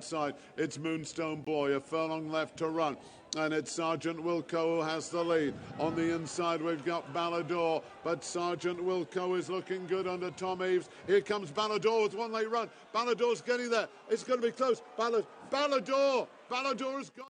Side, it's Moonstone Boy, a furlong left to run, and it's Sergeant Wilco who has the lead. On the inside we've got Ballador, but Sergeant Wilco is looking good under Tom Eaves. Here comes Ballador with one late run. Ballador's getting there. It's going to be close. Ballador has gone.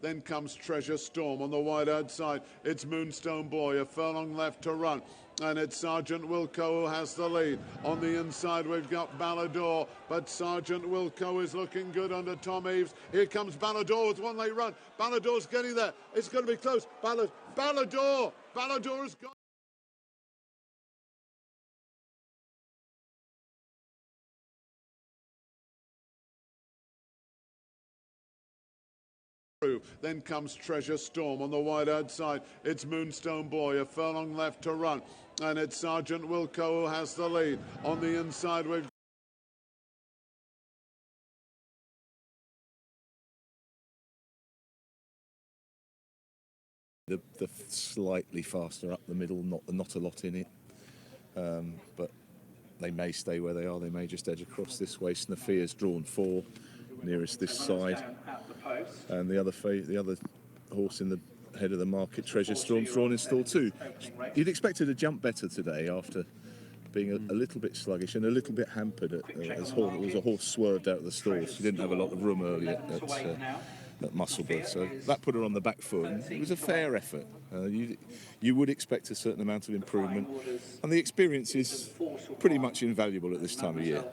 Then comes Treasure Storm on the wide outside. It's Moonstone Boy, a furlong left to run, and it's Sergeant Wilco who has the lead. On the inside we've got Ballador, but Sergeant Wilco is looking good under Tom Eaves. Here comes Ballador with one late run. Ballador's getting there. It's going to be close. Ballador has gone. Then comes Treasure Storm on the wide outside. It's Moonstone Boy, a furlong left to run, and it's Sergeant Wilco who has the lead. On the inside we've the slightly faster up the middle, not a lot in it, but they may stay where they are. They may just edge across this way. Snaffia's drawn 4 nearest this side, and the other horse in the head of the market, Treasure Storm's drawn in stall 2. You'd expect her to jump better today after being a little bit sluggish and a little bit hampered as a horse swerved out of the stall. She didn't have a lot of room earlier at Musselburgh, so that put her on the back foot. And it was a fair effort. You would expect a certain amount of improvement, and the experience is pretty much invaluable at this time of year.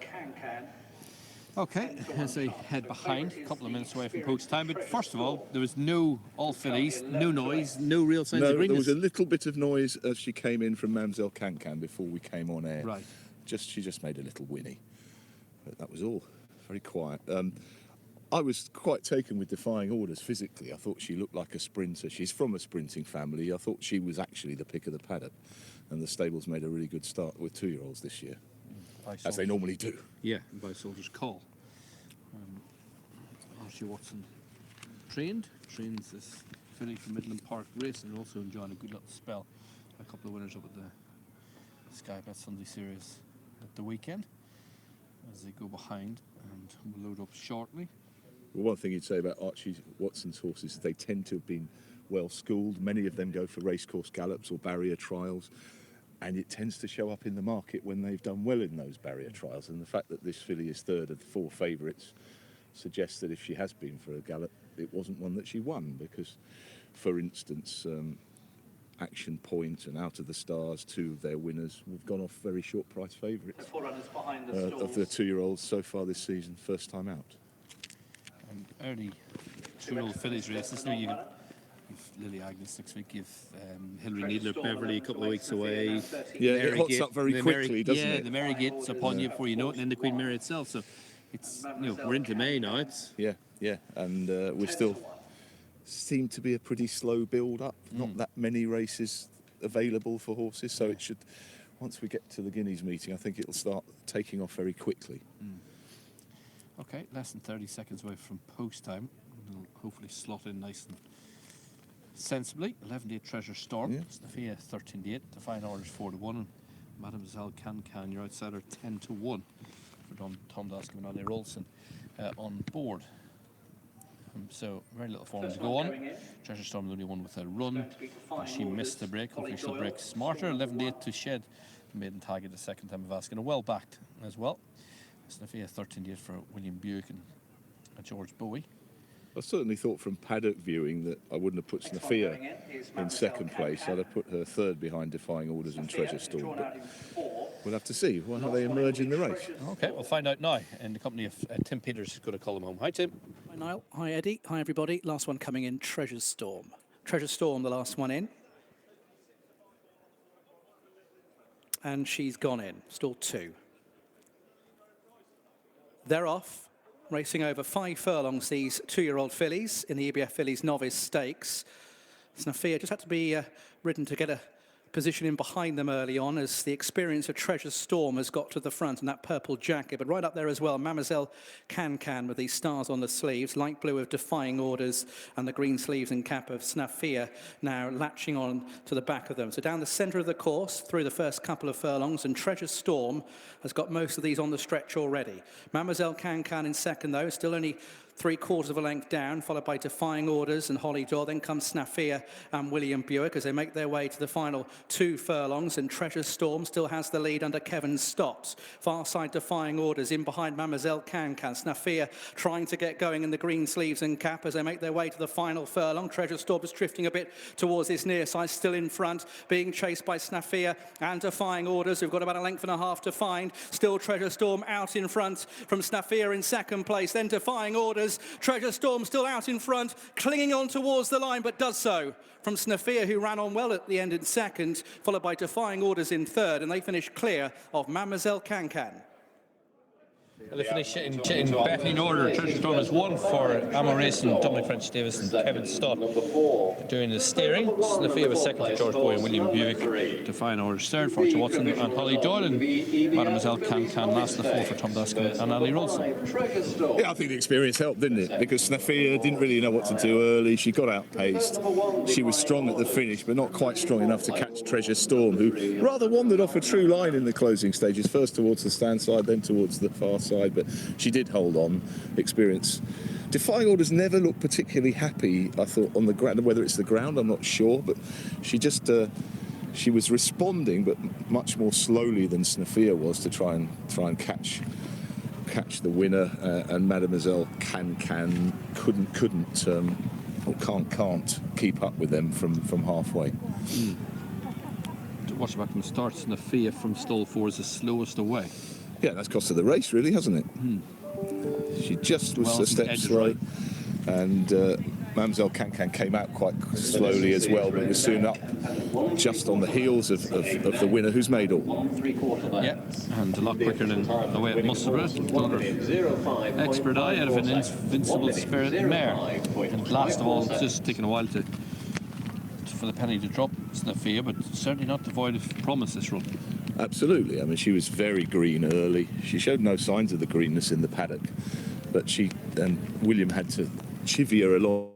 Okay, as they head behind, a couple of minutes away from post time. But first of all, there was no all fillies, no noise, no real signs of greenness. There was a little bit of noise as she came in from Mamselle Can before we came on air. Right. She just made a little whinny. But that was all. Very quiet. I was quite taken with Defying Orders physically. I thought she looked like a sprinter. She's from a sprinting family. I thought she was actually the pick of the paddock. And the stables made a really good start with 2-year-olds this year. As they normally do. Yeah, by Soldier's Call. Archie Watson trains this filly from Midland Park Racing, and also enjoying a good little spell. A couple of winners up at the Sky Bet Sunday Series at the weekend as they go behind, and we'll load up shortly. Well, one thing you'd say about Archie Watson's horses is they tend to have been well schooled. Many of them go for racecourse gallops or barrier trials, and it tends to show up in the market when they've done well in those barrier trials. And the fact that this filly is third of the 4 favourites suggests that if she has been for a gallop, it wasn't one that she won, because, for instance, Action Point and Out of the Stars, 2 of their winners, have gone off very short price favourites of the 2-year-olds so far this season, first time out. And early 2-year-old fillies races, now you've Lily Agnes next week, you've Hilary Needler Beverly a couple of weeks away. Yeah, it hots up very quickly, doesn't it? Yeah, the Mary Gate's upon you before you know it, and then the Queen Mary itself. So it's, we're into May now. Yeah, and we still seem to be a pretty slow build up. Not that many races available for horses, so it should. Once we get to the Guineas meeting, I think it'll start taking off very quickly. Okay, less than 30 seconds away from post time. It'll hopefully slot in nice and sensibly. 11-8 Treasure Storm. Yeah. Snafia 13-8. Defying Orders 4-1. And Mademoiselle Can, your outsider, 10-1 for Tom Dascom and Ollie Rolson on board. So very little form to go on. Treasure Storm the only one with a run. She missed the break. Hopefully she'll break smarter. 11-8 to Shed. Maiden target the second time of asking. Well backed as well. Snafia 13-8 for William Buick and George Bowie. I certainly thought from paddock viewing that I wouldn't have put Snafia in second place. I'd have put her third behind Defying Orders and Treasure Storm. But we'll have to see how they emerge in the race. Okay, we'll find out now in the company of Tim Peters, who's going to call them home. Hi, Tim. Hi, Niall. Hi, Eddie. Hi, everybody. Last one coming in, Treasure Storm. Treasure Storm, the last one in. And she's gone in, stall 2. They're off. Racing over 5 furlongs, these 2-year-old fillies in the EBF Fillies Novice Stakes. Snafia just had to be ridden to get a positioning behind them early on as the experience of Treasure Storm has got to the front in that purple jacket. But right up there as well, Mademoiselle Can with these stars on the sleeves, light blue of Defying Orders and the green sleeves and cap of Snafia now latching on to the back of them. So down the centre of the course through the first couple of furlongs, and Treasure Storm has got most of these on the stretch already. Mademoiselle Can in second though, still only 3/4 of a length down, followed by Defying Orders and Holly Dore. Then comes Snafia and William Buick as they make their way to the final 2 furlongs. And Treasure Storm still has the lead under Kevin Stotts. Far side Defying Orders in behind Mademoiselle Can. Snafia trying to get going in the green sleeves and cap as they make their way to the final furlong. Treasure Storm is drifting a bit towards this near side, still in front, being chased by Snafia and Defying Orders, who've got about a length and a half to find. Still Treasure Storm out in front from Snafia in second place. Then Defying Orders. Treasure Storm still out in front, clinging on towards the line, but does so from Snafia, who ran on well at the end in second, followed by Defying Orders in third, and they finish clear of Mademoiselle Can. Well, they finish in betting order. Treasure Storm is 1 for Amo Racing, Dominic French Davis and Kevin Stott doing the steering. Snafia was second to George Boy and William Buick. Defying Orders third for Archie Watson and Holly Doyle, and Mademoiselle Can last, the 4 for Tom Daskin and Ali Rolson. Yeah, I think the experience helped, didn't it? Because Snafia didn't really know what to do early. She got outpaced. She was strong at the finish, but not quite strong enough to catch Treasure Storm, who rather wandered off a true line in the closing stages, first towards the stand side, then towards the far side. But she did hold on. Experience. Defying Orders never looked particularly happy, I thought, on the ground. Whether it's the ground, I'm not sure, but she just she was responding, but much more slowly than Snafia was to try and catch the winner. And Mademoiselle Can couldn't or can't keep up with them from halfway. To watch back from the start, Snafia from stall 4 is the slowest away. Yeah, that's cost of the race, really, hasn't it? She just was a step slow, and Mademoiselle Can came out quite slowly as well, but was soon up just on the heels of the winner, who's made all. Yeah, and a lot quicker than the way it must have been. Another expert eye out of an invincible spirit mare. And last of all, it's just taking a while for the penny to drop Snafia, but certainly not devoid of promise this run. Absolutely. I mean, she was very green early. She showed no signs of the greenness in the paddock, but William had to chivvy her along.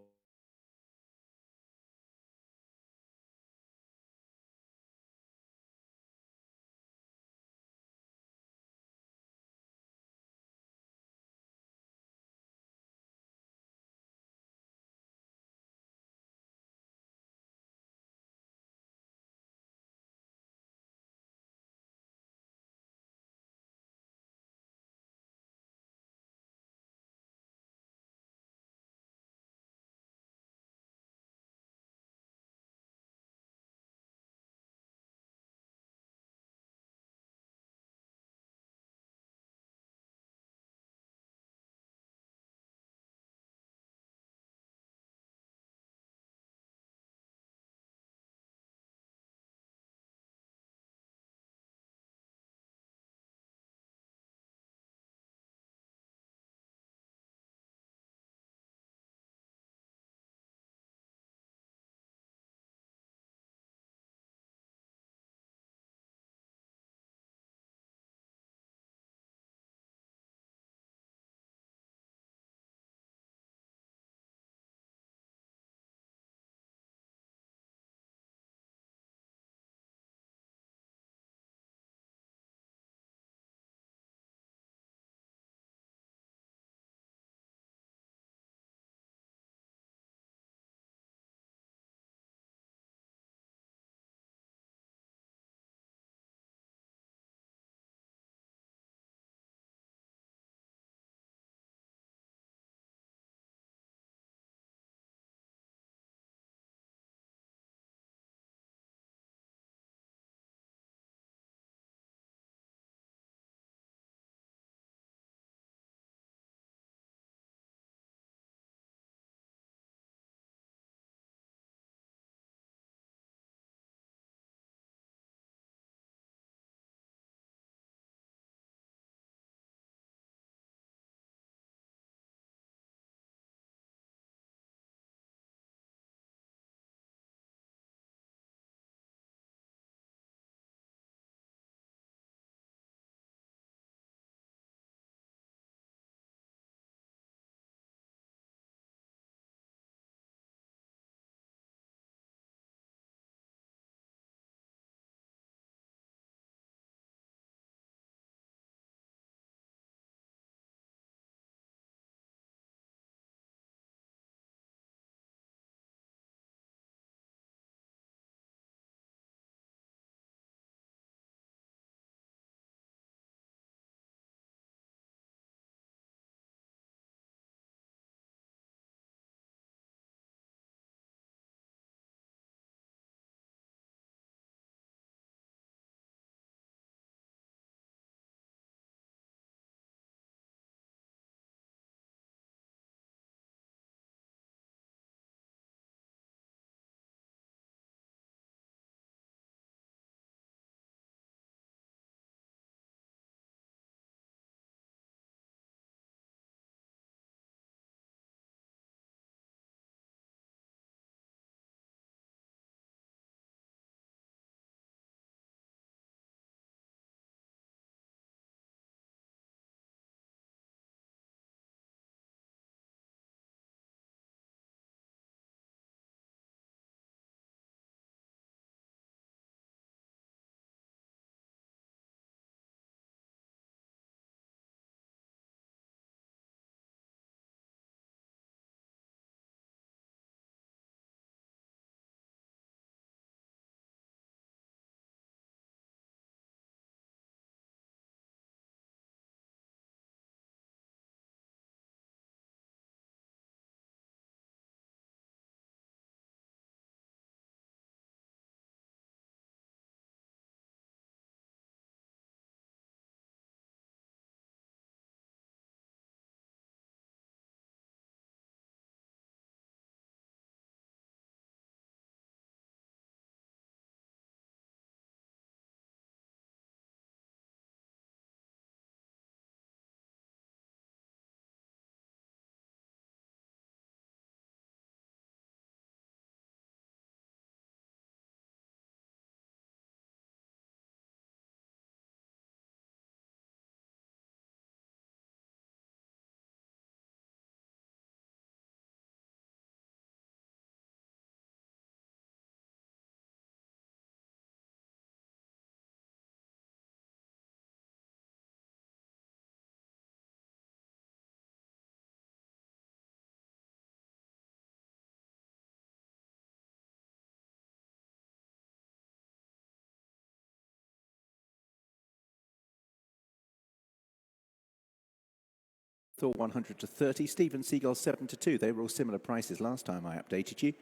Thor 100 to 30. Stephen Seagull 7 to 2. They were all similar prices last time I updated you.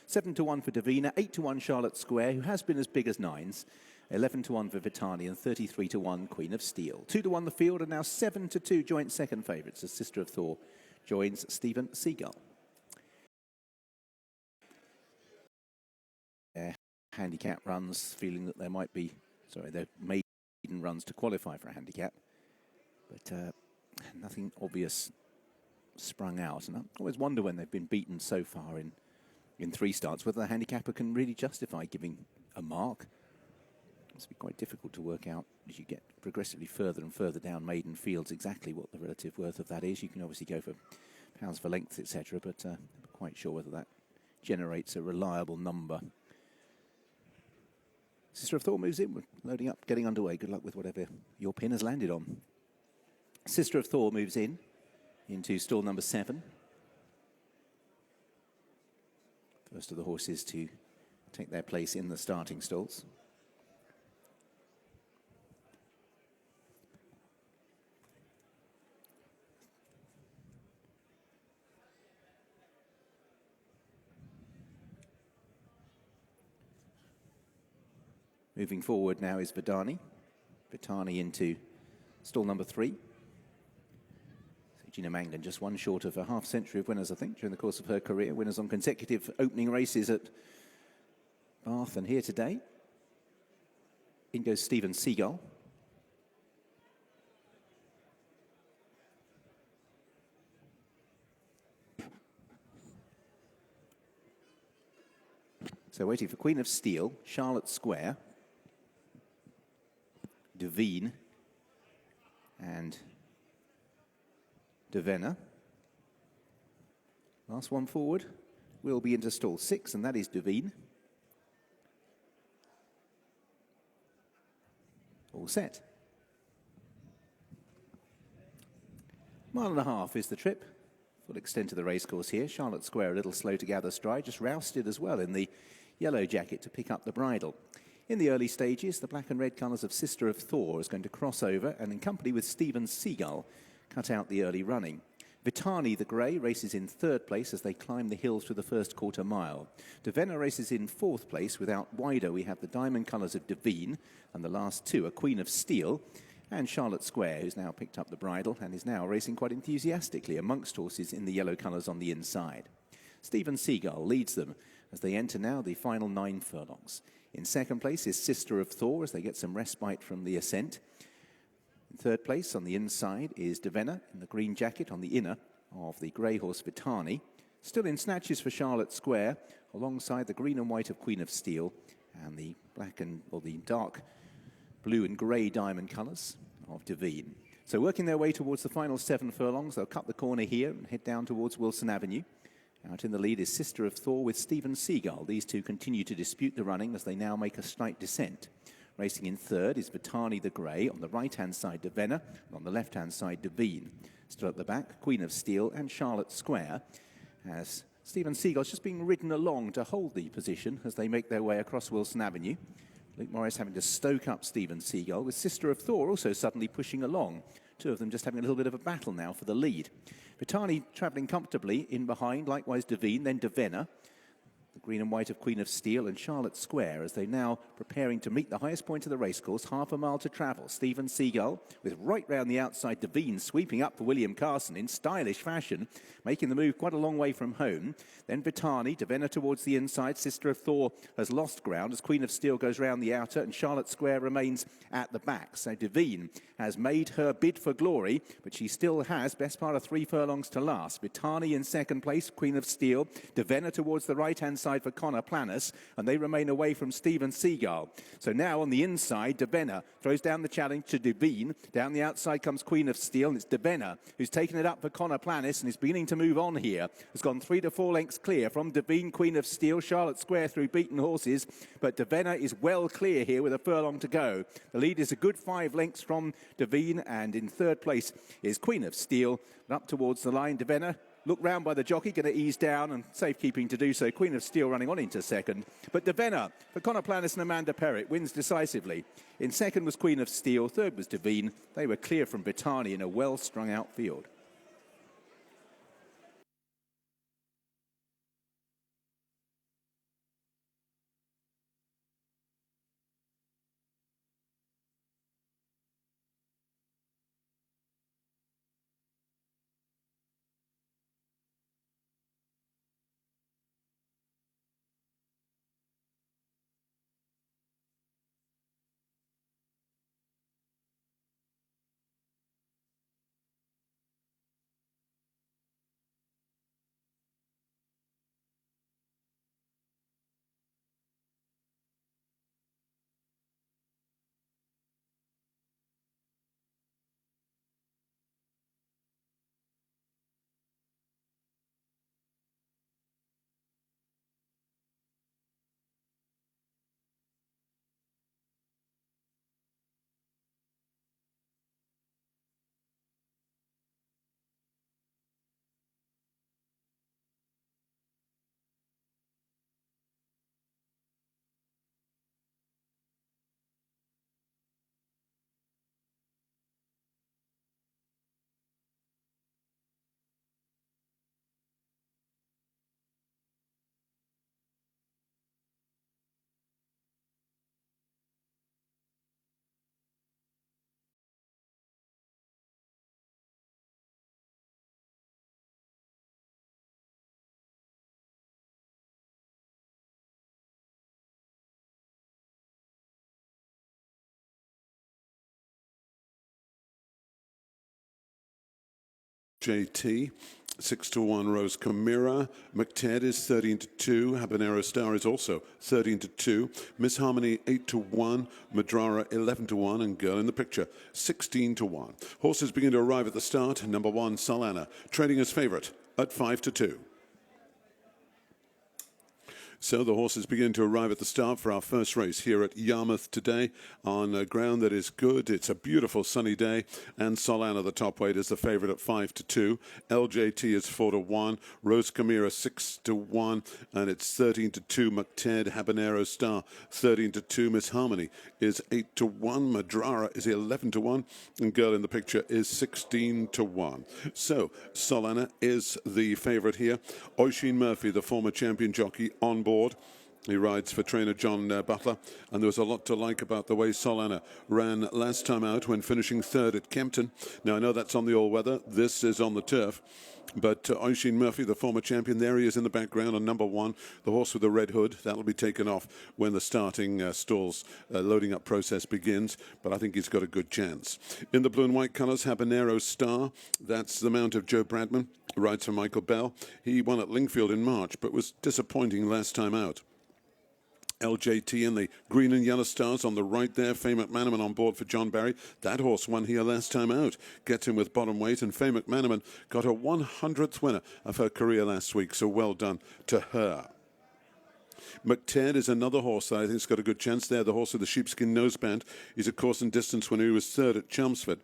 7 to 1 for Davina, 8 to 1 Charlotte Square, who has been as big as nines. 11 to 1 for Vitani and 33 to 1 Queen of Steel. 2 to 1 the field, and now 7 to 2 joint second favourites as Sister of Thor joins Stephen Seagull. Handicap runs, feeling that there might be, they're maiden runs to qualify for a handicap, but nothing obvious sprung out. And I always wonder when they've been beaten so far in 3 starts, whether the handicapper can really justify giving a mark. It's be quite difficult to work out as you get progressively further and further down maiden fields exactly what the relative worth of that is. You can obviously go for pounds for length, etc., but I'm not quite sure whether that generates a reliable number. Sister of Thor moves in. We're loading up, getting underway. Good luck with whatever your pin has landed on. Sister of Thor moves in into stall number 7. First of the horses to take their place in the starting stalls. Moving forward now is Vidani. Vitani into stall number 3. So Gina Mangan just one short of a half century of winners, I think, during the course of her career. Winners on consecutive opening races at Bath and here today. In goes Stephen Seagull. So waiting for Queen of Steel, Charlotte Square, Devine and Devena. Last one forward will be into stall 6, and that is Devine. All set. 1.5 miles is the trip. Full extent of the racecourse here. Charlotte Square a little slow to gather stride, just rousted as well in the yellow jacket to pick up the bridle. In the early stages, the black and red colours of Sister of Thor is going to cross over and in company with Stephen Seagull cut out the early running. Vitani the grey races in 3rd place as they climb the hills to the first quarter mile. Devena races in 4th place. Without wider we have the diamond colours of Devine, and the last 2 are Queen of Steel and Charlotte Square, who's now picked up the bridle and is now racing quite enthusiastically amongst horses in the yellow colours on the inside. Stephen Seagull leads them as they enter now the final 9 furlongs. In 2nd place is Sister of Thor as they get some respite from the ascent. In 3rd place on the inside is Devena in the green jacket on the inner of the grey horse Vitani. Still in snatches for Charlotte Square alongside the green and white of Queen of Steel and the black or the dark blue and grey diamond colours of Devine. So working their way towards the final 7 furlongs, they'll cut the corner here and head down towards Wilson Avenue. Out in the lead is Sister of Thor with Stephen Seagull. These two continue to dispute the running as they now make a slight descent. Racing in 3rd is Vitani the Grey. On the right-hand side, Devena. And on the left-hand side, Devine. Still at the back, Queen of Steel and Charlotte Square. As Stephen Seagull's just being ridden along to hold the position as they make their way across Wilson Avenue. Luke Morris having to stoke up Stephen Seagull, with Sister of Thor also suddenly pushing along. 2 of them just having a little bit of a battle now for the lead. Vitani travelling comfortably in behind, likewise Devine, then Devena. The green and white of Queen of Steel and Charlotte Square as they now preparing to meet the highest point of the racecourse, 1/2 mile to travel. Stephen Seagull with right round the outside Devine sweeping up for William Carson in stylish fashion, making the move quite a long way from home. Then Vitani, Devena towards the inside. Sister of Thor has lost ground as Queen of Steel goes round the outer and Charlotte Square remains at the back. So Devine has made her bid for glory, but she still has best part of 3 furlongs to last. Vitani in 2nd place, Queen of Steel. Devena towards the right-hand side for Connor Planis, and they remain away from Stephen Seagull. So now on the inside, Devena throws down the challenge to Devine. Down the outside comes Queen of Steel, and it's Devena who's taken it up for Connor Planis and is beginning to move on here. Has gone 3 to 4 lengths clear from Devine, Queen of Steel, Charlotte Square through beaten horses, but Devena is well clear here with a furlong to go. The lead is a good 5 lengths from Devine, and in 3rd place is Queen of Steel. And up towards the line, Devena look round by the jockey, going to ease down and safekeeping to do so. Queen of Steel running on into 2nd. But Devena, for Connor Planis and Amanda Perrett, wins decisively. In 2nd was Queen of Steel, 3rd was Devine. They were clear from Vitani in a well strung out field. LJT. 6-1 Rose Chimera. McTed is 13-2. Habanero Star is also 13-2. Miss Harmony 8-1. Madrara 11-1. And Girl in the Picture 16-1. Horses begin to arrive at the start. Number 1 Solana trading as favourite at 5-2. So the horses begin to arrive at the start for our first race here at Yarmouth today on ground that is good. It's a beautiful sunny day, and Solana, the top weight, is the favourite at 5-2. LJT is 4-1. Rose Chimera 6-1, and it's 13-2. McTed Habanero Star 13-2. Miss Harmony is 8-1. Madrara is 11-1, and Girl in the Picture is 16-1. So Solana is the favourite here. Oisin Murphy, the former champion jockey, on board. He rides for trainer John Butler, and there was a lot to like about the way Solana ran last time out when finishing third at Kempton. Now, I know that's on the all-weather. This is on the turf. But Oisin Murphy, the former champion, there he is in the background on number 1, the horse with the red hood. That'll be taken off when the starting stalls loading up process begins, but I think he's got a good chance. In the blue and white colours, Habanero Star. That's the mount of Joe Bradman, rides for Michael Bell. He won at Lingfield in March, but was disappointing last time out. LJT and the green and yellow stars on the right there. Faye McManaman on board for John Barry. That horse won here last time out. Gets him with bottom weight, and Faye McManaman got her 100th winner of her career last week, so well done to her. McTed is another horse that I think has got a good chance there. The horse with the sheepskin noseband. He's a course and distance winner. He was third at Chelmsford.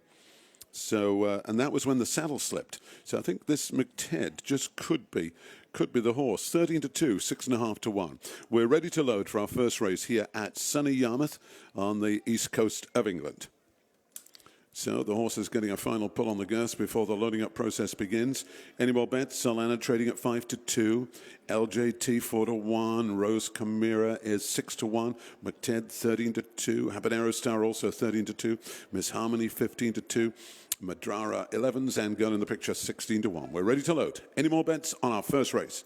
So, and that was when the saddle slipped. So I think this McTed just could be the horse. 13-2, 6.5-1. We're ready to load for our first race here at sunny Yarmouth on the east coast of England. So the horse is getting a final pull on the girths before the loading up process begins. Any more bets? Solana trading at 5-2. LJT 4-1. Rose Chimera is 6-1. McTed 13-2. Habanero Star also 13-2. Miss Harmony 15-2. Madrara 11s, and Girl in the Picture 16-1. We're ready to load. Any more bets on our first race?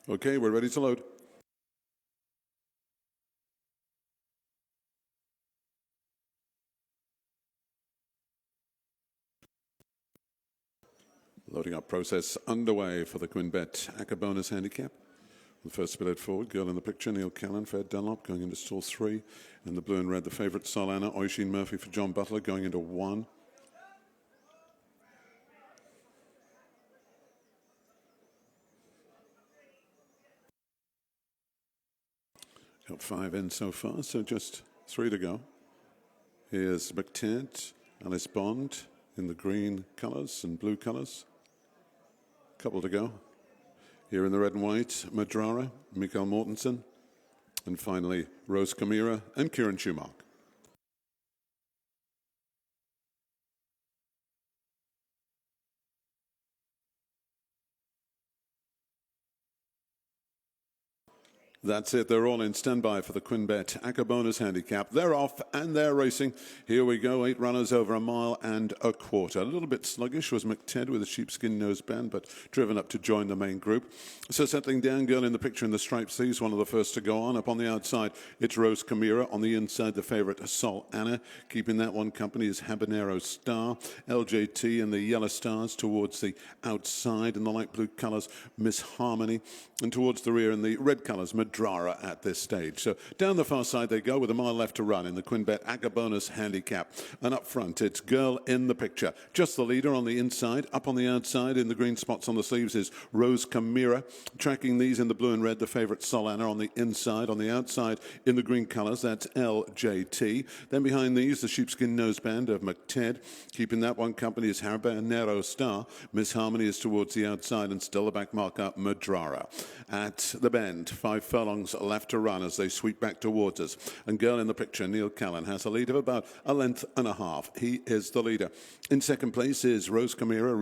Okay, we're ready to load. Loading up process underway for the Quinbet Acca bonus handicap. The first split forward, Girl in the Picture, Neil Callan, Fred Dunlop going into stall 3. In the blue and red, the favourite Solana, Oisin Murphy for John Butler going into 1. Got 5 in so far, so just 3 to go. Here's McTed, Alice Bond in the green colours and blue colours. Couple to go. Here in the red and white, Madrara, Mikael Mortensen, and finally Rose Chimera and Kieran Schumacher. That's it. They're all in standby for the Quinbet Acca bonus handicap. They're off and they're racing. Here we go. 8 runners over 1.25 miles. A little bit sluggish was McTed with a sheepskin noseband, but driven up to join the main group. So settling down, girl in the picture in the striped sleeves, one of the first to go on. Up on the outside, it's Rose Chimera. On the inside, the favourite Sol Anna. Keeping that one company is Habanero Star. LJT and the yellow stars towards the outside. In the light blue colours, Miss Harmony. And towards the rear in the red colours, Madrara at this stage. So down the far side they go with 1 mile left to run in the Quinbet Acca bonus handicap. And up front, it's Girl in the Picture. Just the leader on the inside. Up on the outside in the green spots on the sleeves is Rose Chimera. Tracking these in the blue and red, the favourite Solana on the inside. On the outside in the green colours, that's LJT. Then behind these, the sheepskin noseband of McTed. Keeping that one company is Habanero Star. Miss Harmony is towards the outside and still the back marker, Madrara. At the bend, 5 furlongs left to run as they sweep back towards us. And Girl in the Picture, Neil Callan, has a lead of about 1.5 lengths. He is the leader. In second place is Rose Chimera,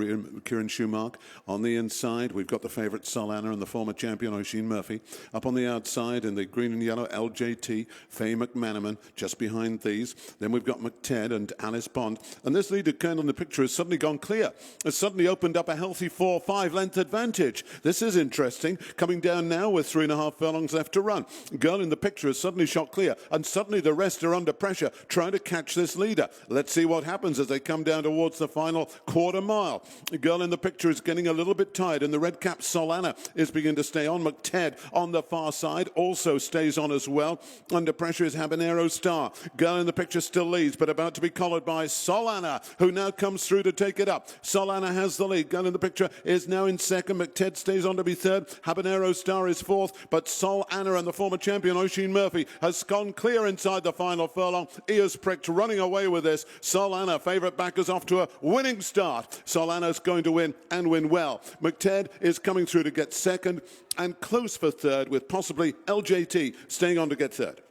Kieran Schumark. On the inside, we've got the favourite Solana and the former champion Oisin Murphy. Up on the outside in the green and yellow, LJT, Faye McManaman, just behind these. Then we've got McTed and Alice Bond. And this leader, Girl in the Picture, has suddenly gone clear. Has suddenly opened up a healthy 4 or 5 length advantage. This is interesting. Coming down now with 3.5 furlongs left to run. Girl in the Picture has suddenly shot clear, and suddenly the rest are under pressure trying to catch this leader. Let's see what happens as they come down towards the final quarter mile. Girl in the Picture is getting a little bit tired, and the red cap Solana is beginning to stay on. McTed on the far side also stays on as well. Under pressure is Habanero Star. Girl in the Picture still leads, but about to be collared by Solana, who now comes through to take it up. Solana has the lead. Girl in the Picture is now in second. McTed stays on to be third. Habanero Star is fourth, but Sol Anna and the former champion Oisin Murphy has gone clear inside the final furlong. Ears pricked, running away with this. Sol Anna, favourite backers, off to a winning start. Sol Anna's going to win and win well. McTed is coming through to get second and close for third, with possibly LJT staying on to get third.